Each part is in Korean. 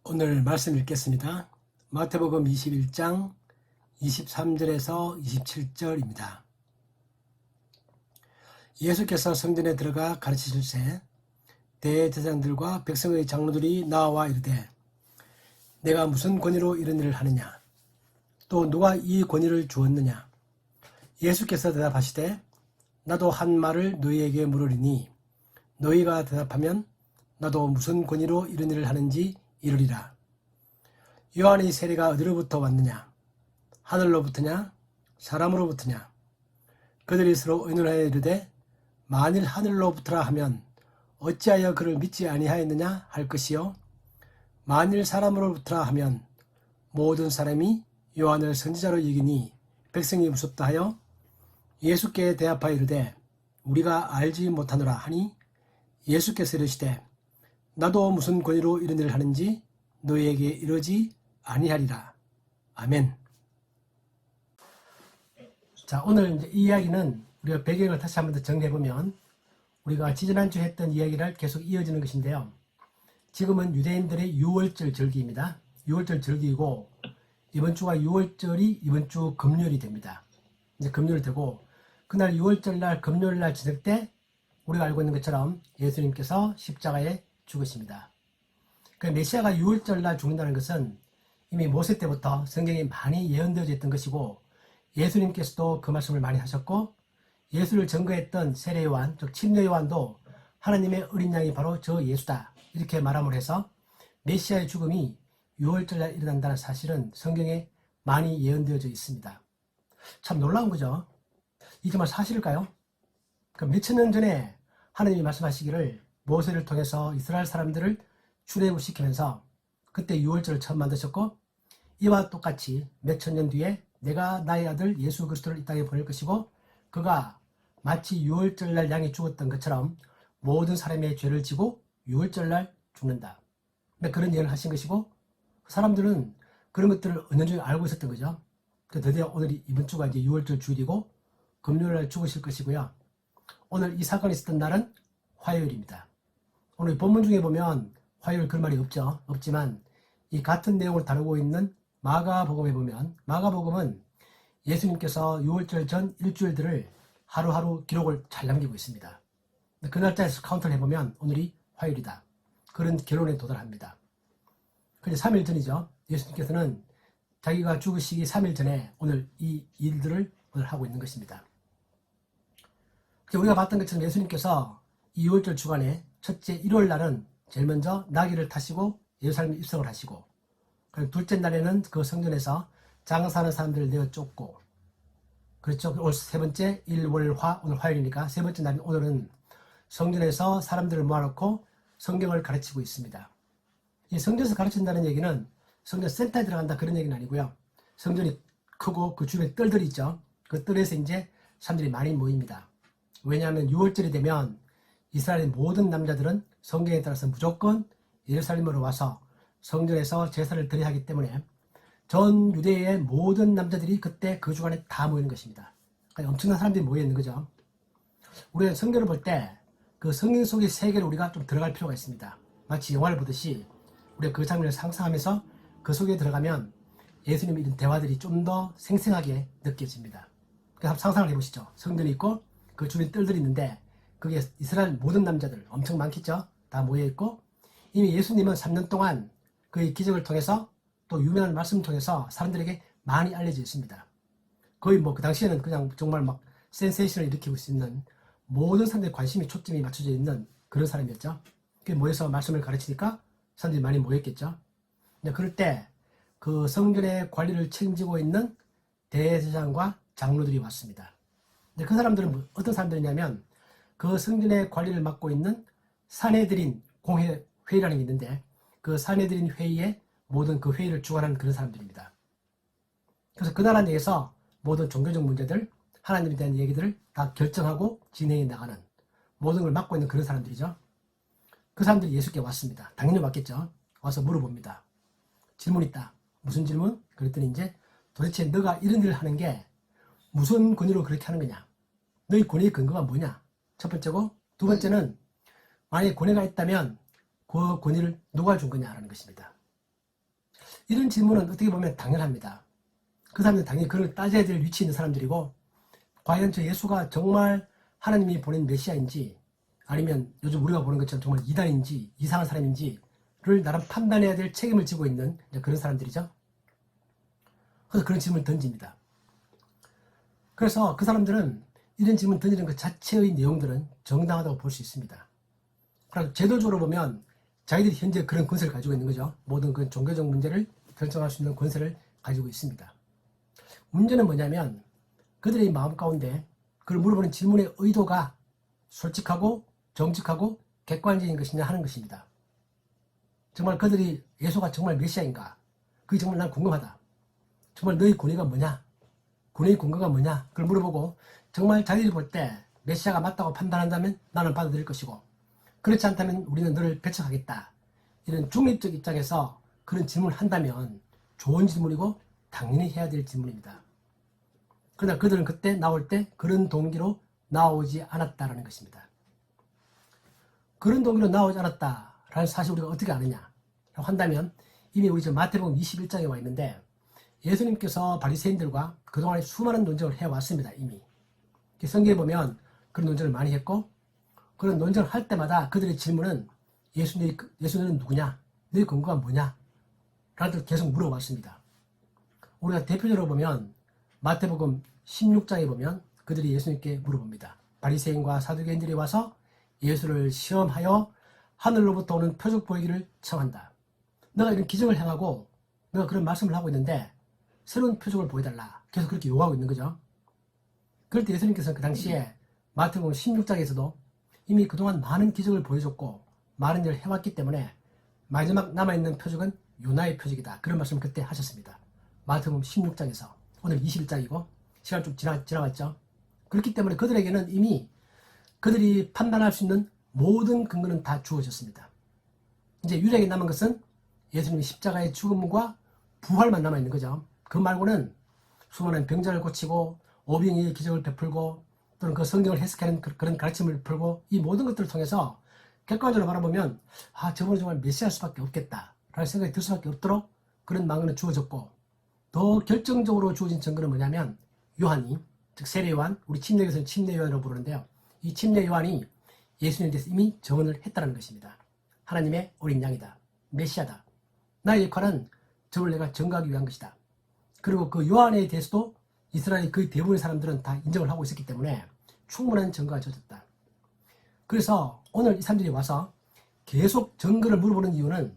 오늘 말씀 읽겠습니다. 마태복음 21장 23절에서 27절입니다. 예수께서 성전에 들어가 가르치실세 대제사장들과 백성의 장로들이 나와 이르되 내가 무슨 권위로 이런 일을 하느냐 또 누가 이 권위를 주었느냐. 예수께서 대답하시되 나도 한 말을 너희에게 물으리니 너희가 대답하면 나도 무슨 권위로 이런 일을 하는지 이르리라. 요한의 세례가 어디로부터 왔느냐? 하늘로부터냐? 사람으로부터냐? 그들이 서로 의논하여 이르되 만일 하늘로부터라 하면 어찌하여 그를 믿지 아니하였느냐 할 것이요 만일 사람으로부터라 하면 모든 사람이 요한을 선지자로 여기니 백성이 무섭다 하여 예수께 대답하여 이르되 우리가 알지 못하노라 하니 예수께서 이르시되 나도 무슨 권위로 이런 일을 하는지 너희에게 이르지 아니하리라. 아멘. 자, 오늘 이제 이 이야기는 우리가 배경을 다시 한번 더 정리해보면 우리가 지지난주에 했던 이야기를 계속 이어지는 것인데요. 지금은 유대인들의 6월절 절기입니다. 6월절 절기이고 이번 주가 6월절이 이번 주 금요일이 됩니다. 이제 금요일 되고 그날 6월절 날 금요일 날 저녁 때 우리가 알고 있는 것처럼 예수님께서 십자가에 죽으십니다. 그 메시아가 6월절 날 죽는다는 것은 이미 모세 때부터 성경에 많이 예언되어져 있던 것이고 예수님께서도 그 말씀을 많이 하셨고 예수를 증거했던 세례 요한, 즉 침례 요한도 하나님의 어린 양이 바로 저 예수다 이렇게 말함을 해서 메시아의 죽음이 6월절 날 일어난다는 사실은 성경에 많이 예언되어져 있습니다. 참 놀라운 거죠. 이게 정말 사실일까요? 몇천 년 전에 하나님이 말씀하시기를 모세를 통해서 이스라엘 사람들을 출애굽시키면서 그때 6월절을 처음 만드셨고 이와 똑같이 몇천 년 뒤에 내가 나의 아들 예수 그리스도를 이 땅에 보낼 것이고 그가 마치 6월절날 양이 죽었던 것처럼 모든 사람의 죄를 지고 6월절날 죽는다. 그런 예언을 하신 것이고 사람들은 그런 것들을 은연중에 알고 있었던 거죠. 드디어 오늘이 이번 주가 이제 6월절 주일이고 금요일날 죽으실 것이고요. 오늘 이 사건이 있었던 날은 화요일입니다. 오늘 본문 중에 보면 화요일 그런 말이 없죠. 없지만 이 같은 내용을 다루고 있는 마가복음에 보면 마가복음은 예수님께서 6월절 전 일주일들을 하루하루 기록을 잘 남기고 있습니다. 그 날짜에서 카운트를 해보면 오늘이 화요일이다. 그런 결론에 도달합니다. 그런데 3일 전이죠. 예수님께서는 자기가 죽으시기 3일 전에 오늘 이 일들을 오늘 하고 있는 것입니다. 우리가 봤던 것처럼 예수님께서 이 6월절 주간에 첫째 일요일 날은 제일 먼저 나귀를 타시고 예루살렘에 입성을 하시고 그리고 둘째 날에는 그 성전에서 장사하는 사람들을 내어 쫓고 그렇죠. 오늘 세 번째 일월화 오늘 화요일이니까 세 번째 날인 오늘은 성전에서 사람들을 모아놓고 성경을 가르치고 있습니다. 이 성전에서 가르친다는 얘기는 성전 센터에 들어간다 그런 얘기는 아니고요. 성전이 크고 그 주변에 뜰들이 있죠. 그 뜰에서 이제 사람들이 많이 모입니다. 왜냐하면 6월절이 되면 이스라엘의 모든 남자들은 성경에 따라서 무조건 예루살렘으로 와서 성전에서 제사를 드려야 하기 때문에 전 유대의 모든 남자들이 그때 그 주간에 다 모이는 것입니다. 그러니까 엄청난 사람들이 모여 있는 거죠. 우리가 성경을 볼 때 그 성경 속의 세계를 우리가 좀 들어갈 필요가 있습니다. 마치 영화를 보듯이 우리가 그 장면을 상상하면서 그 속에 들어가면 예수님의 이런 대화들이 좀 더 생생하게 느껴집니다. 그래서 한번 상상을 해보시죠. 성전이 있고 그 주변에 뜰들이 있는데 그게 이스라엘 모든 남자들 엄청 많겠죠. 다 모여있고 이미 예수님은 3년 동안 그의 기적을 통해서 또 유명한 말씀을 통해서 사람들에게 많이 알려져 있습니다. 거의 뭐 그 당시에는 그냥 정말 막 센세이션을 일으키고 있는 모든 사람들의 관심이 초점이 맞춰져 있는 그런 사람이었죠. 모여서 말씀을 가르치니까 사람들이 많이 모였겠죠. 그럴 때 그 성전의 관리를 책임지고 있는 대제사장과 장로들이 왔습니다. 그 사람들은 어떤 사람들이냐면 그 성전의 관리를 맡고 있는 산헤드린 공회의라는 게 있는데 그 산헤드린 회의에 모든 그 회의를 주관하는 그런 사람들입니다. 그래서 그 나라 내에서 모든 종교적 문제들, 하나님에 대한 얘기들을 다 결정하고 진행해 나가는 모든 걸 맡고 있는 그런 사람들이죠. 그 사람들이 예수께 왔습니다. 당연히 왔겠죠. 와서 물어봅니다. 질문 있다. 무슨 질문? 그랬더니 이제 도대체 너가 이런 일을 하는 게 무슨 권위로 그렇게 하는 거냐? 너희 권위의 근거가 뭐냐? 첫 번째고 두 번째는 만약에 권위가 있다면 그 권위를 누가 준 거냐라는 것입니다. 이런 질문은 어떻게 보면 당연합니다. 그 사람들은 당연히 그걸 따져야 될 위치에 있는 사람들이고, 과연 저 예수가 정말 하나님이 보낸 메시아인지, 아니면 요즘 우리가 보는 것처럼 정말 이단인지 이상한 사람인지를 나름 판단해야 될 책임을 지고 있는 그런 사람들이죠. 그래서 그런 질문을 던집니다. 그래서 그 사람들은 이런 질문 던지는 것 자체의 내용들은 정당하다고 볼 수 있습니다. 그래서 제도적으로 보면 자기들이 현재 그런 권세를 가지고 있는 거죠. 모든 그 종교적 문제를 결정할 수 있는 권세를 가지고 있습니다. 문제는 뭐냐면 그들의 마음 가운데 그걸 물어보는 질문의 의도가 솔직하고 정직하고 객관적인 것이냐 하는 것입니다. 정말 그들이 예수가 정말 메시아인가? 그게 정말 난 궁금하다. 정말 너희 권위가 뭐냐? 권위의 근거가 뭐냐? 그걸 물어보고 정말 자기들이 볼 때 메시아가 맞다고 판단한다면 나는 받아들일 것이고, 그렇지 않다면 우리는 너를 배척하겠다. 이런 중립적 입장에서 그런 질문을 한다면 좋은 질문이고 당연히 해야 될 질문입니다. 그러나 그들은 그때 나올 때 그런 동기로 나오지 않았다라는 것입니다. 그런 동기로 나오지 않았다라는 사실 우리가 어떻게 아느냐 한다면 이미 우리 마태복음 21장에 와 있는데 예수님께서 바리새인들과 그동안에 수많은 논쟁을 해왔습니다. 이미 성경에 보면 그런 논쟁을 많이 했고, 그런 논쟁을 할 때마다 그들의 질문은 예수는 누구냐? 너희 근거가 뭐냐? 라는 계속 물어봤습니다. 우리가 대표적으로 보면 마태복음 16장에 보면 그들이 예수님께 물어봅니다. 바리새인과 사두개인들이 와서 예수를 시험하여 하늘로부터 오는 표적 보이기를 청한다. 너가 이런 기적을 행하고 너가 그런 말씀을 하고 있는데 새로운 표적을 보여달라. 계속 그렇게 요구하고 있는 거죠. 그럴 때 예수님께서는 그 당시에 마태복음 16장에서도 이미 그동안 많은 기적을 보여줬고 많은 일을 해왔기 때문에 마지막 남아있는 표적은 요나의 표적이다. 그런 말씀을 그때 하셨습니다. 마태복음 16장에서 오늘 21장이고 시간 좀 지나갔죠. 그렇기 때문에 그들에게는 이미 그들이 판단할 수 있는 모든 근거는 다 주어졌습니다. 이제 유일하게 남은 것은 예수님의 십자가의 죽음과 부활만 남아있는 거죠. 그 말고는 수많은 병자를 고치고 오병이의 기적을 베풀고 또는 그 성경을 해석하는 그런 가르침을 풀고 이 모든 것들을 통해서 객관적으로 바라보면 저분은 정말 메시아일 수밖에 없겠다 라는 생각이 들 수밖에 없도록 그런 망언은 주어졌고, 더 결정적으로 주어진 증거는 뭐냐면 요한이, 즉 세례 요한, 우리 침례교에서는 침례 요한이라고 부르는데요. 이 침례 요한이 예수님에 대해서 이미 증언을 했다는 것입니다. 하나님의 어린 양이다. 메시아다. 나의 역할은 저를 내가 증거하기 위한 것이다. 그리고 그 요한에 대해서도 이스라엘 그 대부분의 사람들은 다 인정을 하고 있었기 때문에 충분한 증거가 젖었다. 그래서 오늘 이 사람들이 와서 계속 증거를 물어보는 이유는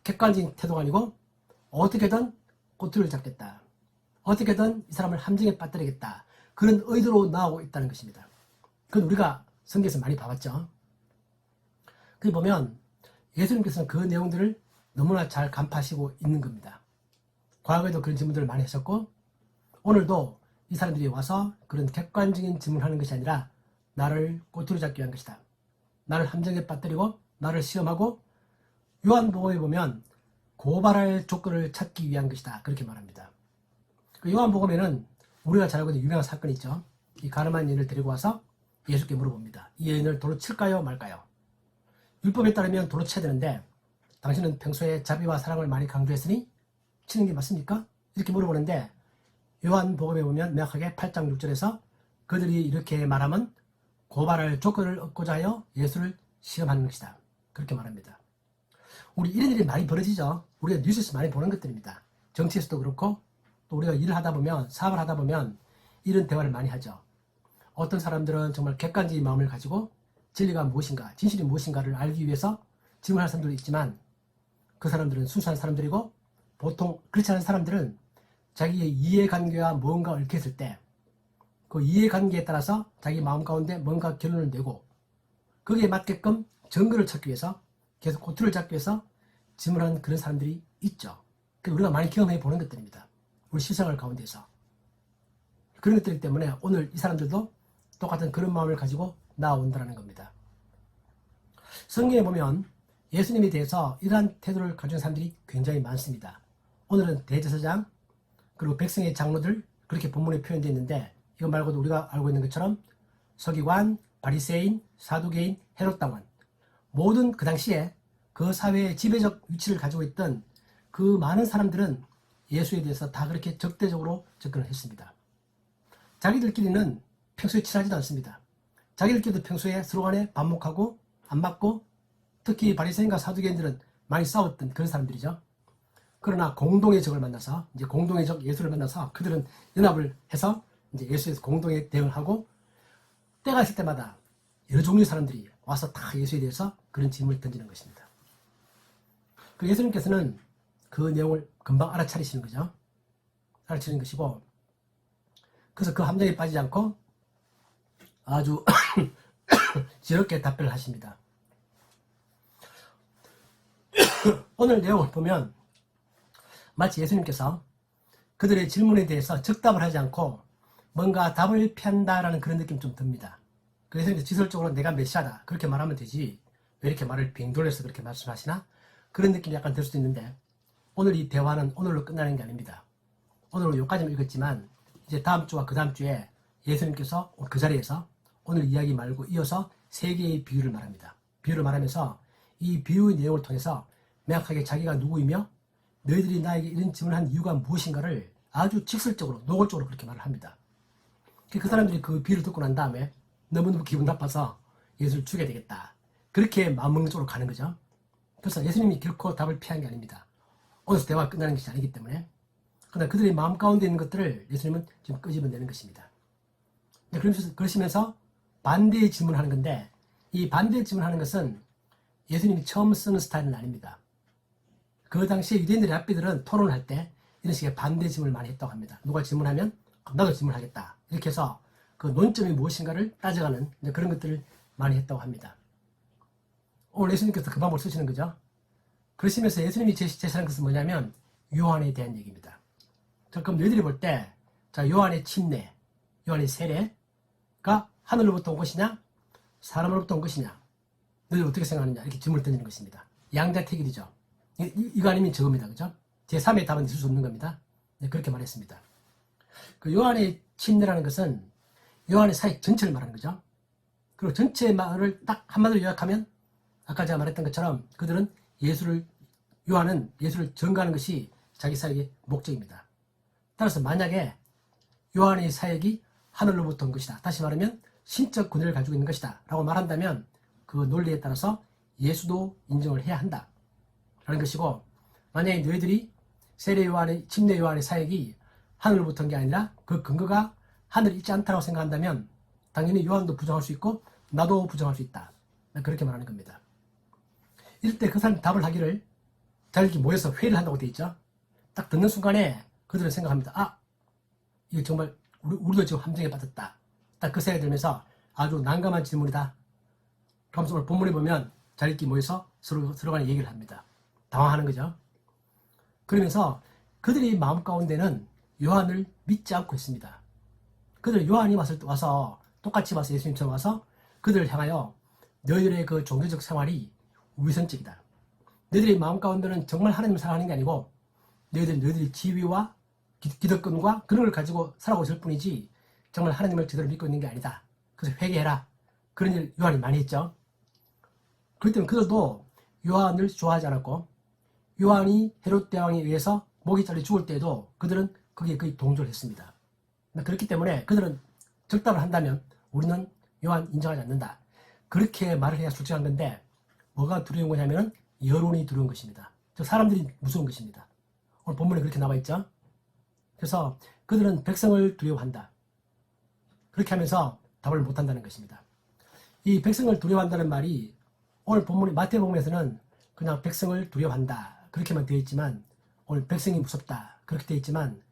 객관적인 태도가 아니고 어떻게든 꼬투리를 잡겠다. 어떻게든 이 사람을 함정에 빠뜨리겠다. 그런 의도로 나오고 있다는 것입니다. 그건 우리가 성경에서 많이 봐왔죠. 거기 보면 예수님께서는 그 내용들을 너무나 잘 간파하시고 있는 겁니다. 과거에도 그런 질문들을 많이 하셨고 오늘도 이 사람들이 와서 그런 객관적인 질문을 하는 것이 아니라 나를 꼬투리 잡기 위한 것이다. 나를 함정에 빠뜨리고 나를 시험하고 요한복음에 보면 고발할 조건을 찾기 위한 것이다. 그렇게 말합니다. 그 요한복음에는 우리가 잘 알고 있는 유명한 사건이 있죠. 이 가늠한 여인을 데리고 와서 예수께 물어봅니다. 이 여인을 돌로 칠까요 말까요? 율법에 따르면 돌로 쳐야 되는데 당신은 평소에 자비와 사랑을 많이 강조했으니 치는 게 맞습니까? 이렇게 물어보는데 요한복음에 보면 명확하게 8장 6절에서 그들이 이렇게 말하면 고발할 조건을 얻고자 하여 예수를 시험하는 것이다. 그렇게 말합니다. 우리 이런 일이 많이 벌어지죠. 우리가 뉴스에서 많이 보는 것들입니다. 정치에서도 그렇고 또 우리가 일을 하다 보면 사업을 하다 보면 이런 대화를 많이 하죠. 어떤 사람들은 정말 객관적인 마음을 가지고 진리가 무엇인가, 진실이 무엇인가를 알기 위해서 질문할 사람들도 있지만 그 사람들은 순수한 사람들이고 보통 그렇지 않은 사람들은 자기의 이해관계와 무언가 얽혀있을 때 그 이해관계에 따라서 자기 마음 가운데 뭔가 결론을 내고 거기에 맞게끔 증거를 찾기 위해서 계속 꼬투리를 잡기 위해서 질문하는 그런 사람들이 있죠. 우리가 많이 경험해 보는 것들입니다. 우리 실생활 가운데서. 그런 것들 때문에 오늘 이 사람들도 똑같은 그런 마음을 가지고 나온다는 겁니다. 성경에 보면 예수님에 대해서 이러한 태도를 가진 사람들이 굉장히 많습니다. 오늘은 대제사장 그리고 백성의 장로들 그렇게 본문에 표현되어 있는데 이거 말고도 우리가 알고 있는 것처럼 서기관, 바리새인, 사두개인, 헤롯 당원 모든 그 당시에 그 사회의 지배적 위치를 가지고 있던 그 많은 사람들은 예수에 대해서 다 그렇게 적대적으로 접근을 했습니다. 자기들끼리는 평소에 친하지도 않습니다. 자기들끼리도 평소에 서로 간에 반목하고 안 맞고, 특히 바리새인과 사두개인들은 많이 싸웠던 그런 사람들이죠. 그러나 공동의 적을 만나서, 이제 공동의 적 예수를 만나서 그들은 연합을 해서 이제 예수에서 공동의 대응을 하고, 때가 있을 때마다 여러 종류의 사람들이 와서 다 예수에 대해서 그런 질문을 던지는 것입니다. 그 예수님께서는 그 내용을 금방 알아차리시는 거죠. 알아차리는 것이고, 그래서 그 함정에 빠지지 않고 아주 지럽게 답변을 하십니다. 오늘 내용을 보면 마치 예수님께서 그들의 질문에 대해서 적답을 하지 않고 뭔가 답을 피한다라는 그런 느낌이 좀 듭니다. 그래서 지설적으로 내가 메시아다 그렇게 말하면 되지 왜 이렇게 말을 빙 돌려서 그렇게 말씀하시나, 그런 느낌이 약간 들 수도 있는데, 오늘 이 대화는 오늘로 끝나는 게 아닙니다. 오늘은 여기까지만 읽었지만 이제 다음 주와 그 다음 주에 예수님께서 그 자리에서 오늘 이야기 말고 이어서 세 개의 비유를 말합니다. 비유를 말하면서 이 비유의 내용을 통해서 명확하게 자기가 누구이며 너희들이 나에게 이런 질문을 한 이유가 무엇인가를 아주 직설적으로 노골적으로 그렇게 말을 합니다. 그 사람들이 그 비유를 듣고 난 다음에 너무너무 기분 나빠서 예수를 죽여야 되겠다, 그렇게 마음먹는 쪽으로 가는 거죠. 그래서 예수님이 결코 답을 피한 게 아닙니다. 오늘서 대화가 끝나는 것이 아니기 때문에. 그러나 그들의 마음 가운데 있는 것들을 예수님은 지금 끄집어내는 것입니다. 그러시면서 반대의 질문을 하는 건데, 이 반대의 질문을 하는 것은 예수님이 처음 쓰는 스타일은 아닙니다. 그 당시에 유대인들의 랍비들은 토론을 할 때 이런 식의 반대 질문을 많이 했다고 합니다. 누가 질문하면 나도 질문하겠다, 이렇게 해서 그 논점이 무엇인가를 따져가는 그런 것들을 많이 했다고 합니다. 오늘 예수님께서 그 방법을 쓰시는 거죠. 그러시면서 예수님이 제시하는 것은 뭐냐면 요한에 대한 얘기입니다. 자, 그럼 너희들이 볼 때, 자, 요한의 침례, 요한의 세례가 하늘로부터 온 것이냐, 사람으로부터 온 것이냐, 너희들 어떻게 생각하느냐, 이렇게 질문을 던지는 것입니다. 양자택일이죠. 이거 아니면 저겁니다. 그죠? 제3의 답은 있을 수 없는 겁니다. 네, 그렇게 말했습니다. 그 요한의 침례라는 것은 요한의 사역 전체를 말하는 거죠. 그리고 전체 말을 딱 한마디로 요약하면 아까 제가 말했던 것처럼 그들은 요한은 예수를 전가하는 것이 자기 사역의 목적입니다. 따라서 만약에 요한의 사역이 하늘로부터 온 것이다, 다시 말하면 신적 권위를 가지고 있는 것이다 라고 말한다면 그 논리에 따라서 예수도 인정을 해야 한다 라는 것이고, 만약에 너희들이 세례 요한의 침례 요한의 사역이 하늘로부터 온 게 아니라 그 근거가 하늘에 있지 않다고 생각한다면 당연히 요한도 부정할 수 있고 나도 부정할 수 있다, 그렇게 말하는 겁니다. 이럴 때 그 사람이 답을 하기를, 자, 이렇게 모여서 회의를 한다고 돼 있죠. 딱 듣는 순간에 그들은 생각합니다. 아, 이거 정말 우리도 지금 함정에 빠졌다, 딱 그 생각이 들면서 아주 난감한 질문이다. 그러면서 오늘 본문에 보면 자리끼리 모여서 서로 간에 얘기를 합니다. 당황하는 거죠. 그러면서 그들의 마음 가운데는 요한을 믿지 않고 있습니다. 그들 요한이 와서 똑같이 와서 예수님처럼 와서 그들을 향하여 너희들의 그 종교적 생활이 위선적이다, 너희들의 마음 가운데는 정말 하나님을 사랑하는 게 아니고 너희들이 지위와 기득권과 그런 걸 가지고 살아오고 있을 뿐이지 정말 하나님을 제대로 믿고 있는 게 아니다, 그래서 회개해라, 그런 일 요한이 많이 했죠. 그렇기 때문에 그들도 요한을 좋아하지 않았고, 요한이 헤롯 대왕에 의해서 목이 잘려 죽을 때에도 그들은 거기에 거의 동조를 했습니다. 그렇기 때문에 그들은 적답을 한다면 우리는 요한 인정하지 않는다, 그렇게 말을 해야 솔직한 건데, 뭐가 두려운 거냐면 여론이 두려운 것입니다. 즉 사람들이 무서운 것입니다. 오늘 본문에 그렇게 나와 있죠. 그래서 그들은 백성을 두려워한다, 그렇게 하면서 답을 못한다는 것입니다. 이 백성을 두려워한다는 말이 오늘 본문의 마태복음에서는 그냥 백성을 두려워한다 그렇게만 되어 있지만, 오늘 백성이 무섭다 그렇게 되어 있지만,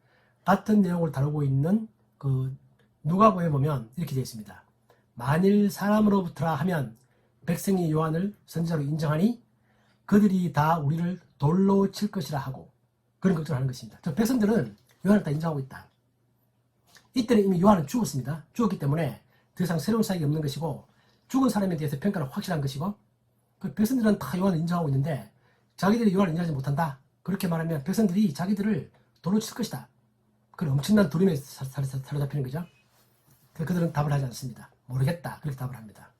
같은 내용을 다루고 있는 그 누가복음에 보면 이렇게 되어 있습니다. 만일 사람으로부터라 하면 백성이 요한을 선지자로 인정하니 그들이 다 우리를 돌로 칠 것이라 하고, 그런 걱정을 하는 것입니다. 저 백성들은 요한을 다 인정하고 있다. 이때는 이미 요한은 죽었습니다. 죽었기 때문에 더 이상 새로운 사역이 없는 것이고, 죽은 사람에 대해서 평가는 확실한 것이고, 그 백성들은 다 요한을 인정하고 있는데 자기들이 요한을 인정하지 못한다, 그렇게 말하면 백성들이 자기들을 돌로 칠 것이다, 그런 엄청난 두려움에 사로잡히는 거죠. 그래서 그들은 답을 하지 않습니다. 모르겠다, 그렇게 답을 합니다.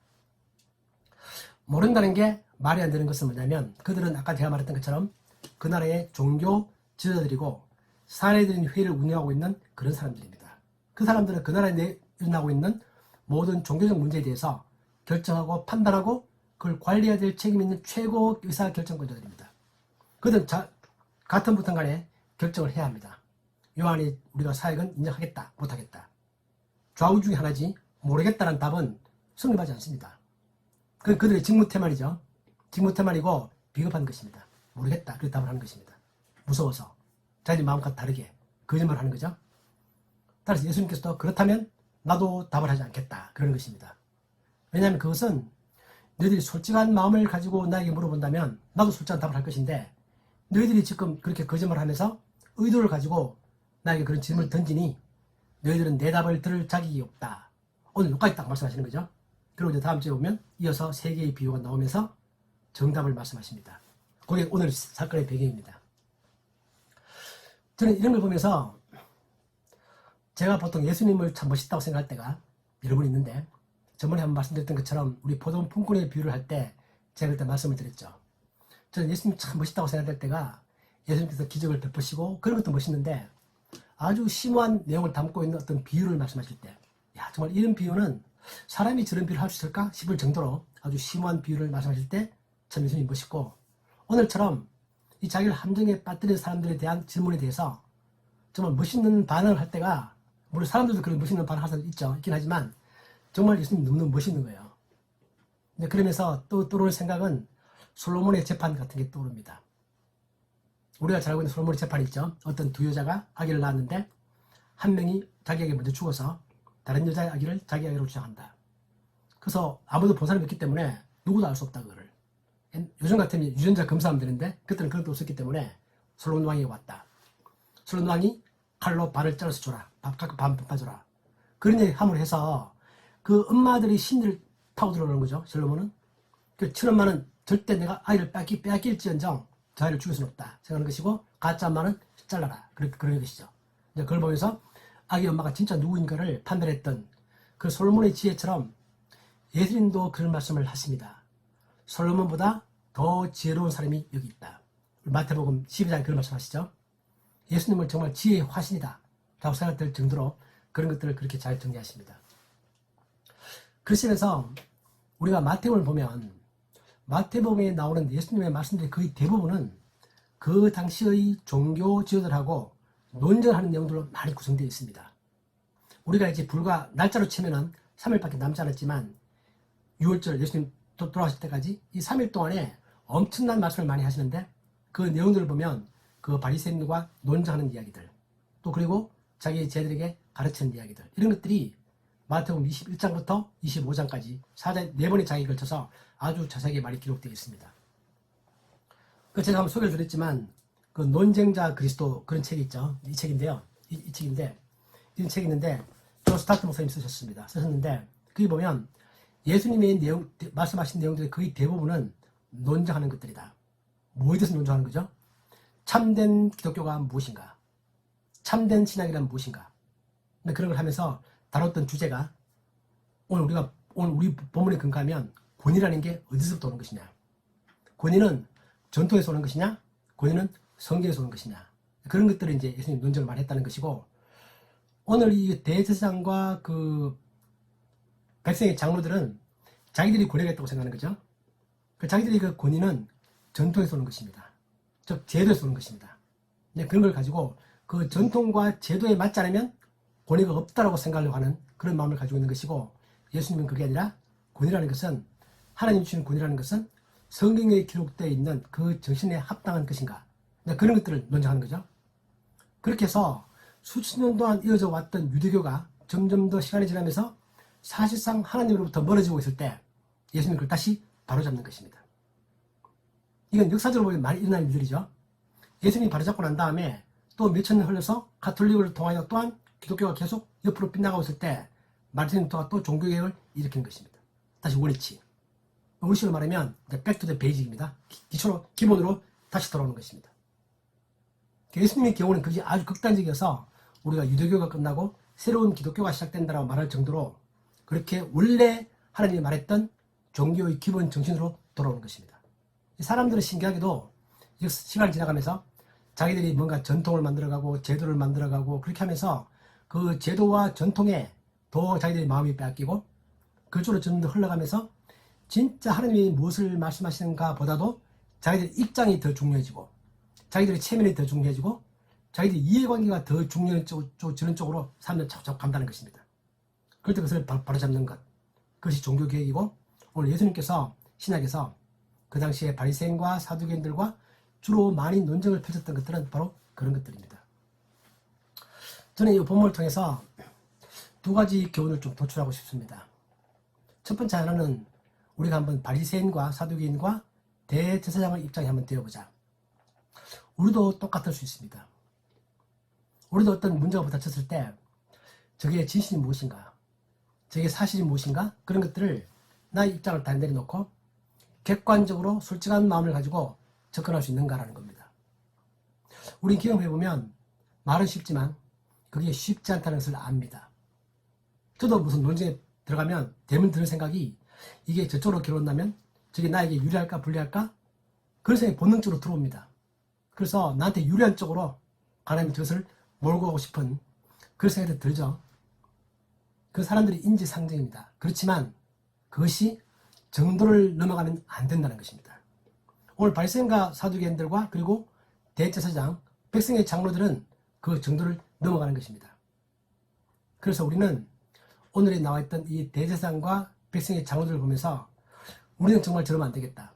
모른다는 게 말이 안 되는 것은 뭐냐면, 그들은 아까 제가 말했던 것처럼 그 나라의 종교 지도자들이고 사내들인 회의를 운영하고 있는 그런 사람들입니다. 그 사람들은 그 나라에 일어나고 있는 모든 종교적 문제에 대해서 결정하고 판단하고 그걸 관리해야 될 책임 있는 최고 의사결정권자들입니다. 그들은 같은 부터 간에 결정을 해야 합니다. 요한이 우리가 사역은 인정하겠다, 못하겠다. 좌우 중에 하나지 모르겠다는 답은 성립하지 않습니다. 그들의 직무태만이죠. 직무태만이고 비겁한 것입니다. 모르겠다. 그렇게 답을 하는 것입니다. 무서워서. 자기 마음과 다르게 거짓말을 하는 거죠. 따라서 예수님께서도 그렇다면 나도 답을 하지 않겠다. 그러는 것입니다. 왜냐하면 그것은 너희들이 솔직한 마음을 가지고 나에게 물어본다면 나도 솔직한 답을 할 것인데 너희들이 지금 그렇게 거짓말을 하면서 의도를 가지고 나에게 그런 질문을 던지니 너희들은 내 답을 들을 자격이 없다. 오늘 여기까지 딱 말씀하시는 거죠. 그리고 이제 다음 주에 보면 이어서 세 개의 비유가 나오면서 정답을 말씀하십니다. 그게 오늘 사건의 배경입니다. 저는 이런 걸 보면서 제가 보통 예수님을 참 멋있다고 생각할 때가 여러 번 있는데 저번에 한번 말씀드렸던 것처럼 우리 포도원 품꾼의 비유를 할 때 제가 그때 말씀을 드렸죠. 저는 예수님 참 멋있다고 생각할 때가 예수님께서 기적을 베푸시고 그런 것도 멋있는데 아주 심오한 내용을 담고 있는 어떤 비유를 말씀하실 때 야 정말 이런 비유는 사람이 저런 비유를 할 수 있을까 싶을 정도로 아주 심오한 비유를 말씀하실 때 참 예수님 멋있고 오늘처럼 이 자기를 함정에 빠뜨린 사람들에 대한 질문에 대해서 정말 멋있는 반응을 할 때가 물론 사람들도 그런 멋있는 반응을 할 사람도 있긴 하지만 정말 예수님 너무너무 멋있는 거예요. 근데 그러면서 또 떠오르는 생각은 솔로몬의 재판 같은 게 떠오릅니다. 우리가 잘 알고 있는 솔로몬의 재판이 있죠. 어떤 두 여자가 아기를 낳았는데 한 명이 자기에게 먼저 죽어서 다른 여자의 아기를 자기 아기로 주장한다. 그래서 아무도 본 사람이 없기 때문에 누구도 알 수 없다 그거를. 요즘 같으면 유전자 검사하면 되는데 그때는 그런 게 없었기 때문에 솔로몬 왕이 왔다. 솔로몬 왕이 칼로 발을 잘라서 줘라. 각각 반 줘라. 그런 얘기 함으로 해서 그 엄마들이 심리를 타고 들어오는 거죠. 솔로몬은. 그 1,000원만 원 절대 내가 아이를 빼앗길지언정 저 아이를 죽일 수는 없다 생각하는 것이고 가짜 엄마는 잘라라. 그런 것이죠. 그걸 보면서 아기 엄마가 진짜 누구인가를 판별했던 그 솔로몬의 지혜처럼 예수님도 그런 말씀을 하십니다. 솔로몬보다 더 지혜로운 사람이 여기 있다. 마태복음 12장에 그런 말씀하시죠. 예수님은 정말 지혜의 화신이다 라고 생각될 정도로 그런 것들을 그렇게 잘 정리하십니다. 그러시면서 우리가 마태복음을 보면 마태복음에 나오는 예수님의 말씀들의 거의 대부분은 그 당시의 종교 지도자들하고 논쟁하는 내용들로 많이 구성되어 있습니다. 우리가 이제 불과 날짜로 치면은 3일밖에 남지 않았지만 6월절 예수님 돌아가실 때까지 이 3일 동안에 엄청난 말씀을 많이 하시는데 그 내용들을 보면 그 바리새인들과 논쟁하는 이야기들 또 그리고 자기 제자들에게 가르치는 이야기들 이런 것들이 마태복음 21장부터 25장까지 4번의 장에 걸쳐서 아주 자세하게 많이 기록되어 있습니다. 제가 한번 소개를 드렸지만 그 논쟁자 그리스도 그런 책이 있죠. 이 책인데요. 이 책인데 이런 책이 있는데 존 스타트 목사님이 쓰셨는데 거기 보면 예수님의 말씀하신 내용들의 거의 대부분은 논쟁하는 것들이다. 뭐에 대해서 논쟁하는 거죠? 참된 기독교가 무엇인가? 참된 신앙이란 무엇인가? 그런 걸 하면서 다뤘던 주제가 오늘 우리 본문에 근거하면 권위라는 게 어디서부터 오는 것이냐? 권위는 전통에서 오는 것이냐? 권위는 성경에서 오는 것이냐? 그런 것들을 이제 예수님 논쟁을 많이 했다는 것이고 오늘 이 대제사장과 그 백성의 장로들은 자기들이 권위가 있다고 생각하는 거죠. 자기들이 그 권위는 전통에서 오는 것입니다. 즉 제도에서 오는 것입니다. 그런 걸 가지고 그 전통과 제도에 맞지 않으면 권위가 없다라고 생각하려고 하는 그런 마음을 가지고 있는 것이고 예수님은 그게 아니라 권위라는 것은 하나님 주시는 권위라는 것은 성경에 기록되어 있는 그 정신에 합당한 것인가 그런 것들을 논쟁하는 거죠. 그렇게 해서 수천 년 동안 이어져 왔던 유대교가 점점 더 시간이 지나면서 사실상 하나님으로부터 멀어지고 있을 때 예수님이 그걸 다시 바로잡는 것입니다. 이건 역사적으로 보면 많이 일어나는 일들이죠. 예수님이 바로잡고 난 다음에 또 몇천 년 흘러서 가톨릭을 통하여 또한 기독교가 계속 옆으로 빗나가고 있을 때 마르틴 루터가 또 종교개혁을 일으킨 것입니다. 다시 원위치. 우리식으로 말하면 백투 더 베이직입니다. 기본으로 다시 돌아오는 것입니다. 예수님의 경우는 그게 아주 극단적이어서 우리가 유대교가 끝나고 새로운 기독교가 시작된다고 말할 정도로 그렇게 원래 하나님이 말했던 종교의 기본 정신으로 돌아오는 것입니다. 사람들은 신기하게도 시간이 지나가면서 자기들이 뭔가 전통을 만들어가고 제도를 만들어가고 그렇게 하면서 그 제도와 전통에 더 자기들의 마음이 빼앗기고 그쪽으로 좀 더 흘러가면서 진짜 하나님이 무엇을 말씀하시는가 보다도 자기들의 입장이 더 중요해지고 자기들의 체면이 더 중요해지고 자기들의 이해관계가 더 중요해지는 쪽으로 사람들이 자꾸 간다는 것입니다. 그럴 때 그것을 바로잡는 것, 그것이 종교개혁이고 오늘 예수님께서 신약에서 그 당시에 바리새인과 사두개인들과 주로 많이 논쟁을 펼쳤던 것들은 바로 그런 것들입니다. 저는 이 본문을 통해서 두 가지 교훈을 좀 도출하고 싶습니다. 첫 번째 하나는 우리가 한번 바리새인과 사두개인과 대제사장의 입장에 한번 되어보자. 우리도 똑같을 수 있습니다. 우리도 어떤 문제가 부닥쳤을 때 저게 진실이 무엇인가, 저게 사실이 무엇인가, 그런 것들을 나의 입장을 다 내려놓고 객관적으로 솔직한 마음을 가지고 접근할 수 있는가라는 겁니다. 우린 경험해보면 말은 쉽지만 그게 쉽지 않다는 것을 압니다. 저도 무슨 논쟁에 들어가면 대문 드는 생각이 이게 저쪽으로 길어온다면 저게 나에게 유리할까 불리할까? 그런 생각이 본능적으로 들어옵니다. 그래서 나한테 유리한 쪽으로 하나님이 저것을 몰고 가고 싶은 그런 생각이 들죠. 그 사람들이 인지상정입니다. 그렇지만 그것이 정도를 넘어가면 안 된다는 것입니다. 오늘 바리새인과 사두개인들과 그리고 대제사장, 백성의 장로들은 그 정도를 넘어가는 것입니다. 그래서 우리는 오늘에 나와있던 이 대제사장과 백성의 장로들을 보면서 우리는 정말 저러면 안 되겠다.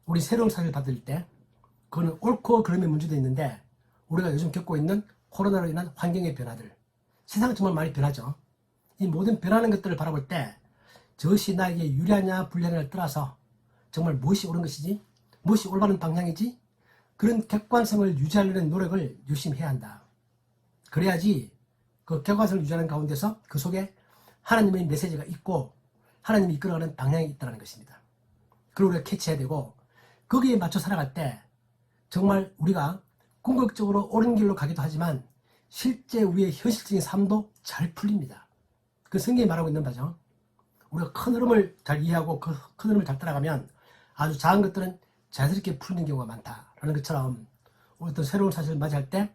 우리 새로운 사실을 받을 때 그거는 옳고 그름의 문제도 있는데 우리가 요즘 겪고 있는 코로나로 인한 환경의 변화들, 세상은 정말 많이 변하죠. 이 모든 변하는 것들을 바라볼 때 저것이 나에게 유리하냐 불리하냐를 떠나서 정말 무엇이 옳은 것이지, 무엇이 올바른 방향이지, 그런 객관성을 유지하려는 노력을 열심히 해야 한다. 그래야지 그 객관성을 유지하는 가운데서 그 속에 하나님의 메시지가 있고 하나님이 이끌어가는 방향이 있다는 것입니다. 그걸 우리가 캐치해야 되고 거기에 맞춰 살아갈 때 정말 우리가 궁극적으로 옳은 길로 가기도 하지만 실제 우리의 현실적인 삶도 잘 풀립니다. 그 성경이 말하고 있는 바죠. 우리가 큰 흐름을 잘 이해하고 그 큰 흐름을 잘 따라가면 아주 작은 것들은 자연스럽게 풀리는 경우가 많다라는 것처럼 어떤 새로운 사실을 맞이할 때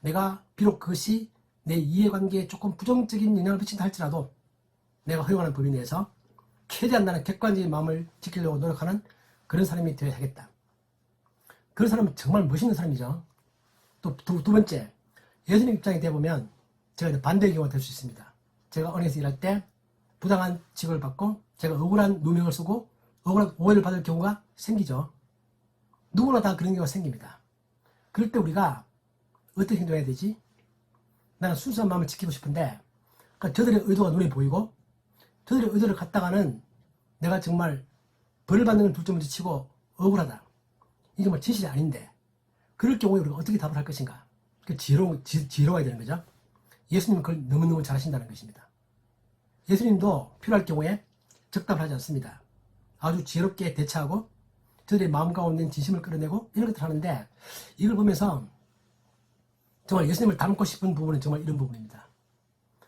내가 비록 그것이 내 이해관계에 조금 부정적인 영향을 미친다 할지라도 내가 허용하는 범위 내에서 최대한 나는 객관적인 마음을 지키려고 노력하는 그런 사람이 되어야 하겠다. 그런 사람은 정말 멋있는 사람이죠. 또 두 번째, 예수님 입장에 대보면 제가 반대의 경우가 될 수 있습니다. 제가 은행에서 일할 때 부당한 직을 받고 제가 억울한 누명을 쓰고 억울한 오해를 받을 경우가 생기죠. 누구나 다 그런 경우가 생깁니다. 그럴 때 우리가 어떻게 행동해야 되지? 나는 순수한 마음을 지키고 싶은데 그러니까 저들의 의도가 눈에 보이고 저들의 의도를 갖다가는 내가 정말 벌을 받는 걸 둘째 문제 치고 억울하다. 이게 정말 진실이 아닌데 그럴 경우에 우리가 어떻게 답을 할 것인가? 지혜로워야 되는 거죠. 예수님은 그걸 너무너무 잘하신다는 것입니다. 예수님도 필요할 경우에 적답을 하지 않습니다. 아주 지혜롭게 대처하고 저들의 마음 가운데 있는 진심을 끌어내고 이런 것들을 하는데 이걸 보면서 정말 예수님을 닮고 싶은 부분은 정말 이런 부분입니다.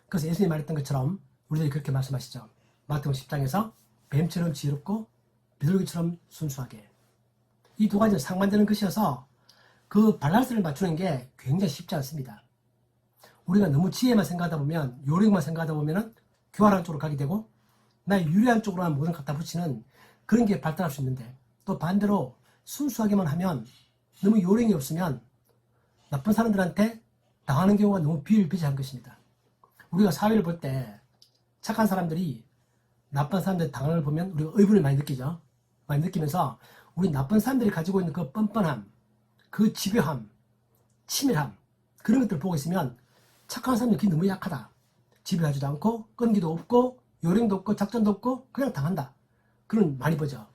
그래서 예수님이 말했던 것처럼 우리들이 그렇게 말씀하시죠. 마태복음 10장에서 뱀처럼 지혜롭고 비둘기처럼 순수하게. 이 두 가지는 상반되는 것이어서 그 밸런스를 맞추는 게 굉장히 쉽지 않습니다. 우리가 너무 지혜만 생각하다 보면 요령만 생각하다 보면 교활한 쪽으로 가게 되고 나의 유리한 쪽으로만 모든 갖다 붙이는 그런 게 발달할 수 있는데 또 반대로 순수하게만 하면 너무 요령이 없으면 나쁜 사람들한테 당하는 경우가 너무 비일비재한 것입니다. 우리가 사회를 볼 때 착한 사람들이 나쁜 사람들 당하는 걸 보면 우리가 의분을 많이 느끼죠. 많이 느끼면서 우리 나쁜 사람들이 가지고 있는 그 뻔뻔함, 그 집요함, 치밀함 그런 것들을 보고 있으면 착한 사람들이 그게 너무 약하다. 집요하지도 않고 끈기도 없고 요령도 없고 작전도 없고 그냥 당한다. 그런 많이 보죠.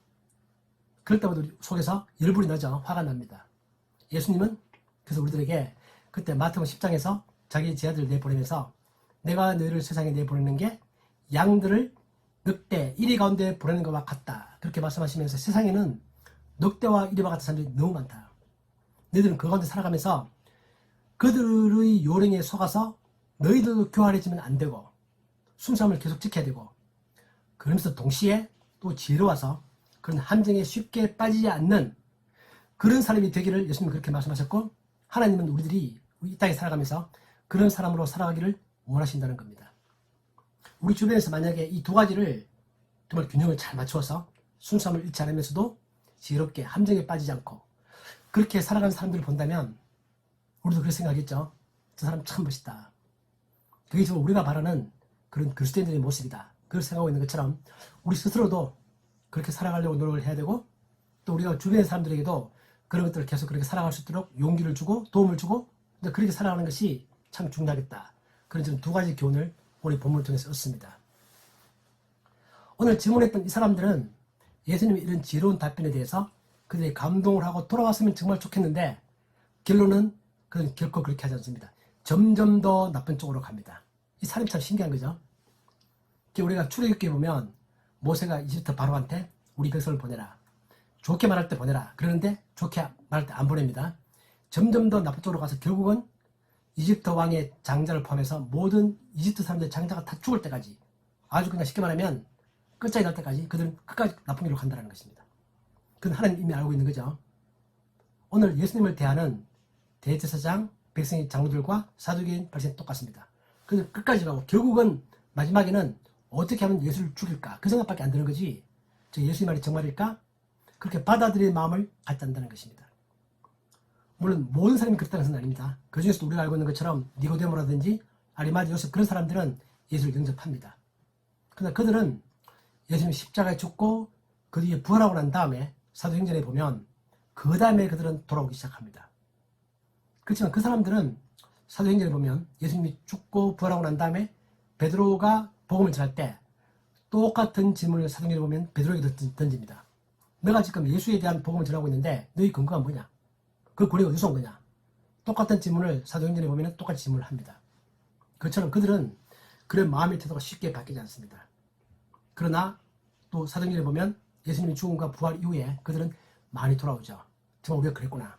그럴 때마다 우리 속에서 열불이 나죠. 화가 납니다. 예수님은 그래서 우리들에게 그때 마태복음 10장에서 자기 제자들을 내보내면서 내가 너희를 세상에 내보내는 게 양들을 늑대, 이리 가운데 보내는 것과 같다. 그렇게 말씀하시면서 세상에는 늑대와 이리와 같은 사람들이 너무 많다. 너희들은 그 가운데 살아가면서 그들의 요령에 속아서 너희들도 교활해지면 안 되고 순수함을 계속 지켜야 되고 그러면서 동시에 또 지혜로워서 그런 함정에 쉽게 빠지지 않는 그런 사람이 되기를 예수님은 그렇게 말씀하셨고, 하나님은 우리들이 이 땅에 살아가면서 그런 사람으로 살아가기를 원하신다는 겁니다. 우리 주변에서 만약에 이 두 가지를 정말 균형을 잘 맞추어서 순수함을 잃지 않으면서도 지혜롭게 함정에 빠지지 않고 그렇게 살아가는 사람들을 본다면 우리도 그렇게 생각했죠. 저 사람 참 멋있다. 그게 지금 우리가 바라는 그런 그리스도인들의 모습이다. 그렇게 생각하고 있는 것처럼 우리 스스로도 그렇게 살아가려고 노력을 해야 되고, 또 우리가 주변의 사람들에게도 그런 것들을 계속 그렇게 살아갈 수 있도록 용기를 주고 도움을 주고 그렇게 살아가는 것이 참 중요하겠다. 그런 지금 두 가지 교훈을 오늘 본문을 통해서 얻습니다. 오늘 질문했던 이 사람들은 예수님의 이런 지혜로운 답변에 대해서 그들이 감동을 하고 돌아왔으면 정말 좋겠는데, 결론은 그건 결코 그렇게 하지 않습니다. 점점 더 나쁜 쪽으로 갑니다. 이 사람이 참 신기한 거죠. 우리가 출애굽기에 보면 모세가 이집트 바로한테 우리 백성을 보내라, 좋게 말할 때 보내라 그러는데 좋게 말할 때 안 보냅니다. 점점 더 나쁜 쪽으로 가서 결국은 이집트 왕의 장자를 포함해서 모든 이집트 사람들의 장자가 다 죽을 때까지, 아주 그냥 쉽게 말하면 끝장이 날 때까지 그들은 끝까지 나쁜 길로 간다는 것입니다. 그건 하나님 이미 알고 있는 거죠. 오늘 예수님을 대하는 대제사장, 백성의 장로들과 사두개인 바리새인 똑같습니다. 그들 끝까지 가고 결국은 마지막에는 어떻게 하면 예수를 죽일까, 그 생각밖에 안 드는 거지, 저 예수의 말이 정말일까, 그렇게 받아들일 마음을 갖지 않는다는 것입니다. 물론 모든 사람이 그렇다는 것은 아닙니다. 그 중에서도 우리가 알고 있는 것처럼 니고데모라든지 아리마디 요셉, 그런 사람들은 예수를 영접합니다. 그러나 그들은 예수님이 십자가에 죽고 그 뒤에 부활하고 난 다음에 사도행전에 보면 그 다음에 그들은 돌아오기 시작합니다. 그렇지만 그 사람들은 사도행전에 보면 예수님이 죽고 부활하고 난 다음에 베드로가 복음을 전할 때 똑같은 질문을 사도행전에 보면 베드로에게 던집니다. 너가 지금 예수에 대한 복음을 전하고 있는데 너희 근거가 뭐냐? 그 권리가 어디서 온 거냐? 똑같은 질문을 사도행전에 보면 똑같이 질문을 합니다. 그처럼 그들은 그런 마음의 태도가 쉽게 바뀌지 않습니다. 그러나 또 사도행전에 보면 예수님이 죽음과 부활 이후에 그들은 많이 돌아오죠. 정말 우리가 그랬구나.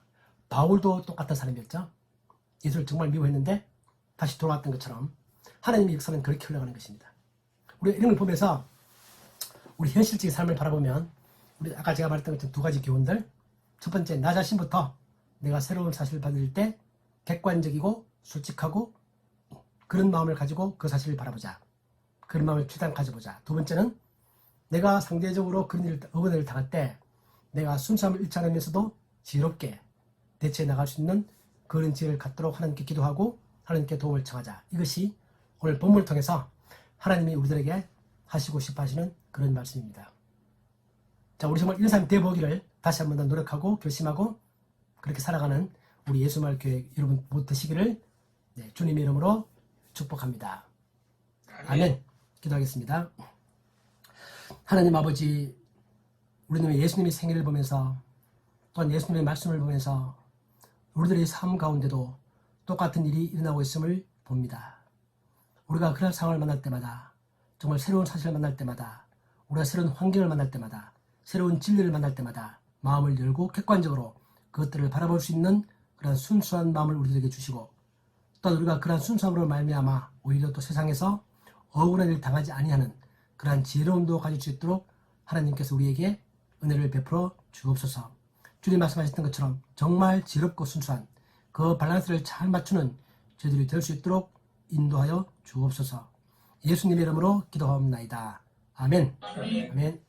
바울도 똑같은 사람이었죠. 예수를 정말 미워했는데 다시 돌아왔던 것처럼 하나님의 역사는 그렇게 흘러가는 것입니다. 우리가 이런 걸 보면서 우리 현실적인 삶을 바라보면 우리 아까 제가 말했던 것처럼 두 가지 교훈들, 첫 번째, 나 자신부터 내가 새로운 사실을 받을 때 객관적이고 솔직하고 그런 마음을 가지고 그 사실을 바라보자. 그런 마음을 최대한 가져보자. 두 번째는 내가 상대적으로 그런 일을, 어긋을 당할 때 내가 순수함을 잃지 않으면서도 지혜롭게 대처해 나갈 수 있는 그런 지혜를 갖도록 하나님께 기도하고 하나님께 도움을 청하자. 이것이 오늘 본문을 통해서 하나님이 우리들에게 하시고 싶어 하시는 그런 말씀입니다. 자, 우리 정말 이런 사람이 되어보기를 다시 한번 더 노력하고 결심하고 그렇게 살아가는 우리 예수마을 교회 여러분 모두 되시기를 주님의 이름으로 축복합니다. 아멘. 기도하겠습니다. 하나님 아버지, 우리는 예수님의 생애를 보면서 또한 예수님의 말씀을 보면서 우리들의 삶 가운데도 똑같은 일이 일어나고 있음을 봅니다. 우리가 그런 상황을 만날 때마다, 정말 새로운 사실을 만날 때마다, 우리가 새로운 환경을 만날 때마다, 새로운 진리를 만날 때마다 마음을 열고 객관적으로 그것들을 바라볼 수 있는 그런 순수한 마음을 우리들에게 주시고, 또한 우리가 그러한 순수함으로 말미암아 오히려 또 세상에서 억울한 일을 당하지 아니하는 그러한 지혜로움도 가질 수 있도록 하나님께서 우리에게 은혜를 베풀어 주옵소서. 주님 말씀하셨던 것처럼 정말 지혜롭고 순수한 그 밸런스를 잘 맞추는 저희들이 될 수 있도록 인도하여 주옵소서. 예수님의 이름으로 기도하옵나이다. 아멘. 아멘.